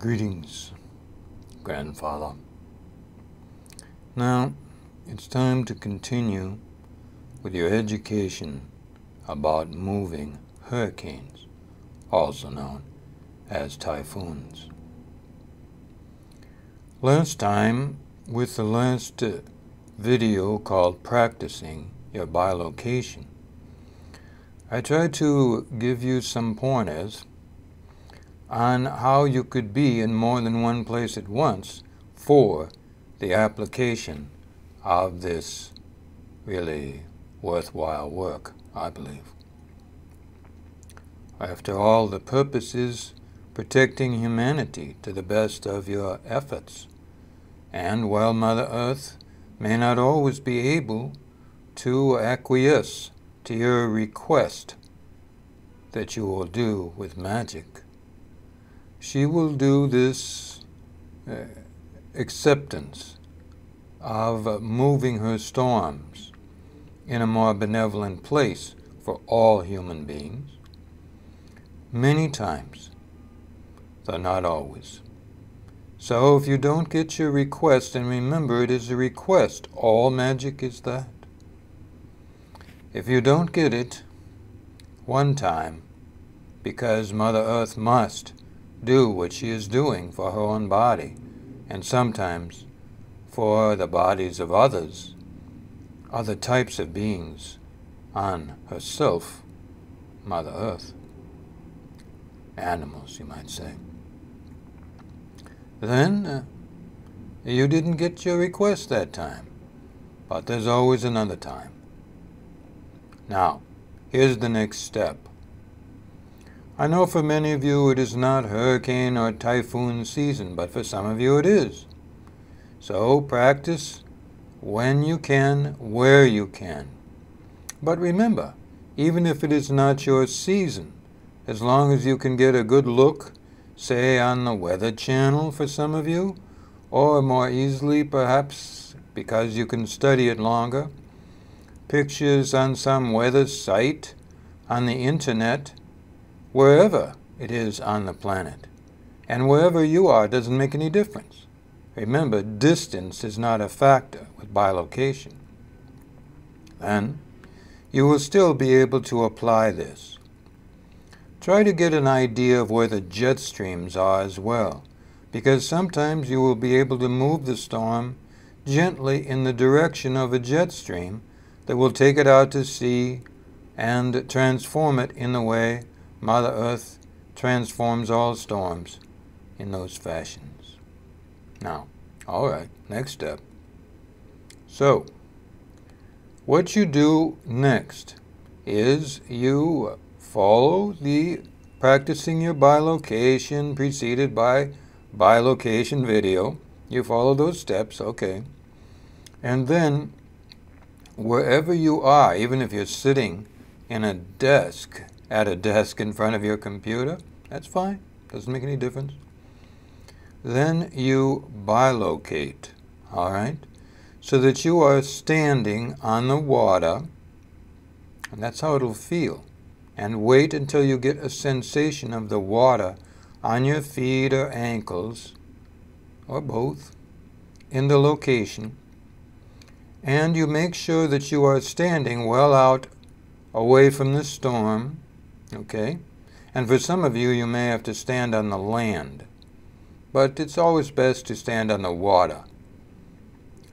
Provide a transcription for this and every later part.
Greetings, grandfather. Now, it's time to continue with your education about moving hurricanes, also known as typhoons. Last time, with the last video called Practicing Your Bilocation, I tried to give you some pointers on how you could be in more than one place at once for the application of this really worthwhile work, I believe. After all, the purpose is protecting humanity to the best of your efforts. And while Mother Earth may not always be able to acquiesce to your request that you will do with magic, she will do this acceptance of moving her storms in a more benevolent place for all human beings many times, though not always. So if you don't get your request, and remember it is a request, all magic is that. If you don't get it one time, because Mother Earth must do what she is doing for her own body, and sometimes for the bodies of others, other types of beings on herself, Mother Earth, animals, you might say, then you didn't get your request that time, but there's always another time. Now, here's the next step. I know for many of you it is not hurricane or typhoon season, but for some of you it is. So practice when you can, where you can. But remember, even if it is not your season, as long as you can get a good look, say on the Weather Channel for some of you, or more easily perhaps because you can study it longer, pictures on some weather site, on the internet, wherever it is on the planet. And wherever you are doesn't make any difference. Remember, distance is not a factor with bilocation. Then you will still be able to apply this. Try to get an idea of where the jet streams are as well, because sometimes you will be able to move the storm gently in the direction of a jet stream that will take it out to sea and transform it in the way Mother Earth transforms all storms in those fashions. Now, all right, next step. So, what you do next is you follow the Practicing Your Bilocation preceded by bilocation video. You follow those steps, okay. And then, wherever you are, even if you're sitting in a desk, at a desk in front of your computer, that's fine, doesn't make any difference. Then you bilocate, all right, so that you are standing on the water, and that's how it'll feel. And wait until you get a sensation of the water on your feet or ankles, or both, in the location. And you make sure that you are standing well out away from the storm, okay? And for some of you, you may have to stand on the land. But it's always best to stand on the water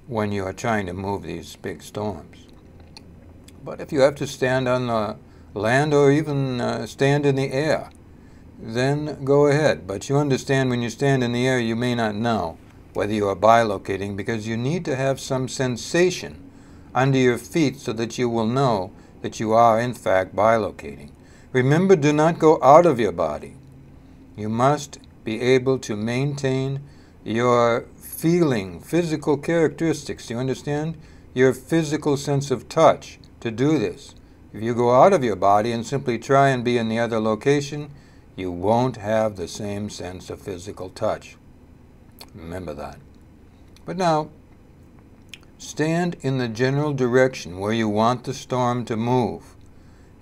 when you are trying to move these big storms. But if you have to stand on the land or even stand in the air, then go ahead. But you understand when you stand in the air, you may not know whether you are bilocating, because you need to have some sensation under your feet so that you will know that you are in fact bilocating. Remember, do not go out of your body. You must be able to maintain your feeling, physical characteristics. You understand? Your physical sense of touch to do this. If you go out of your body and simply try and be in the other location, you won't have the same sense of physical touch. Remember that. But now, stand in the general direction where you want the storm to move.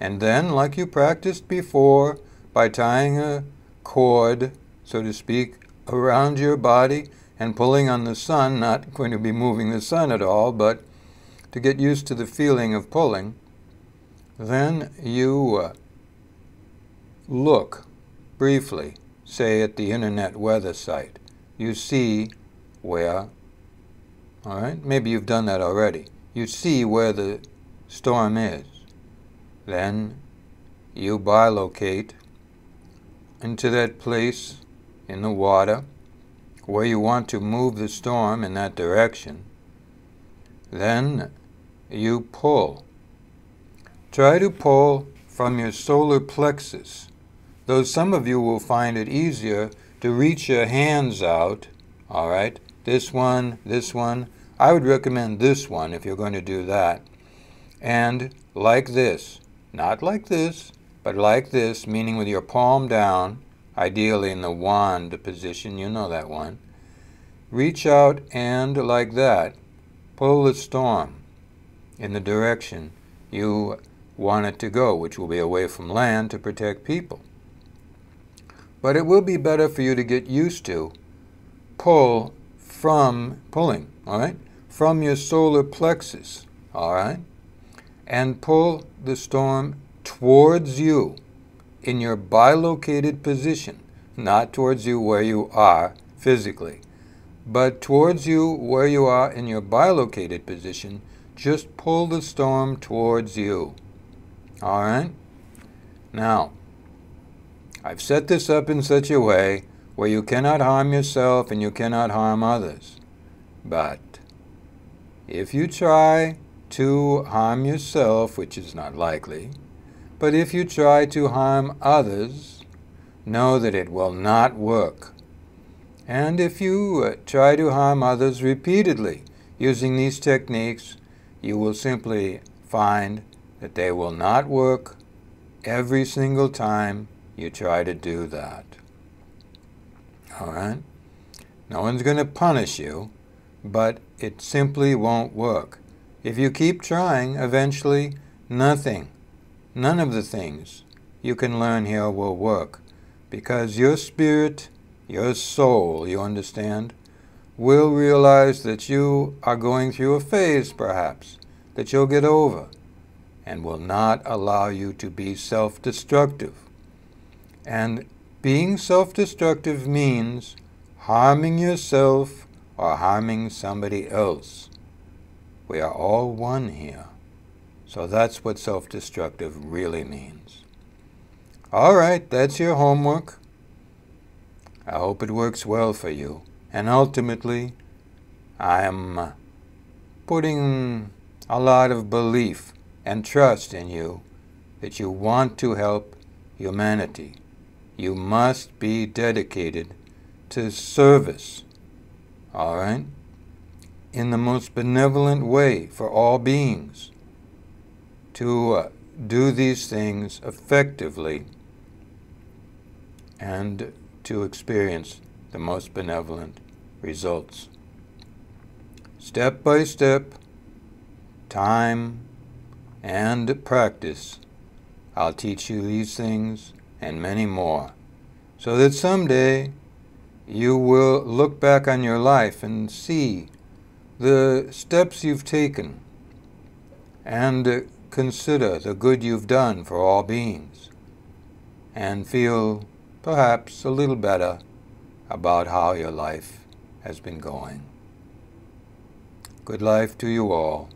And then, like you practiced before, by tying a cord, so to speak, around your body and pulling on the sun, not going to be moving the sun at all, but to get used to the feeling of pulling, then you look briefly, say at the internet weather site. You see where, all right, maybe you've done that already. You see where the storm is. Then you bilocate into that place in the water where you want to move the storm in that direction. Then you pull. Try to pull from your solar plexus, though some of you will find it easier to reach your hands out, all right? This one. I would recommend this one if you're going to do that. And like this, not like this, but like this, meaning with your palm down, ideally in the wand position, you know that one. Reach out and like that, pull the storm in the direction you want it to go, which will be away from land to protect people. But it will be better for you to get used to pulling, all right, from your solar plexus, all right, and pull the storm towards you in your bilocated position, not towards you where you are physically, but towards you where you are in your bilocated position. Just pull the storm towards you. All right? Now, I've set this up in such a way where you cannot harm yourself and you cannot harm others. But if you try to harm yourself, which is not likely, but if you try to harm others, know that it will not work. And if you try to harm others repeatedly using these techniques, you will simply find that they will not work every single time you try to do that. All right? No one's going to punish you, but it simply won't work. If you keep trying, eventually none of the things you can learn here will work, because your spirit, your soul, you understand, will realize that you are going through a phase, perhaps, that you'll get over, and will not allow you to be self-destructive. And being self-destructive means harming yourself or harming somebody else. We are all one here. So that's what self-destructive really means. All right, that's your homework. I hope it works well for you. And ultimately, I am putting a lot of belief and trust in you that you want to help humanity. You must be dedicated to service, all right, in the most benevolent way for all beings, to do these things effectively and to experience the most benevolent results. Step by step, time and practice, I'll teach you these things and many more, so that someday you will look back on your life and see the steps you've taken and consider the good you've done for all beings and feel perhaps a little better about how your life has been going. Good life to you all.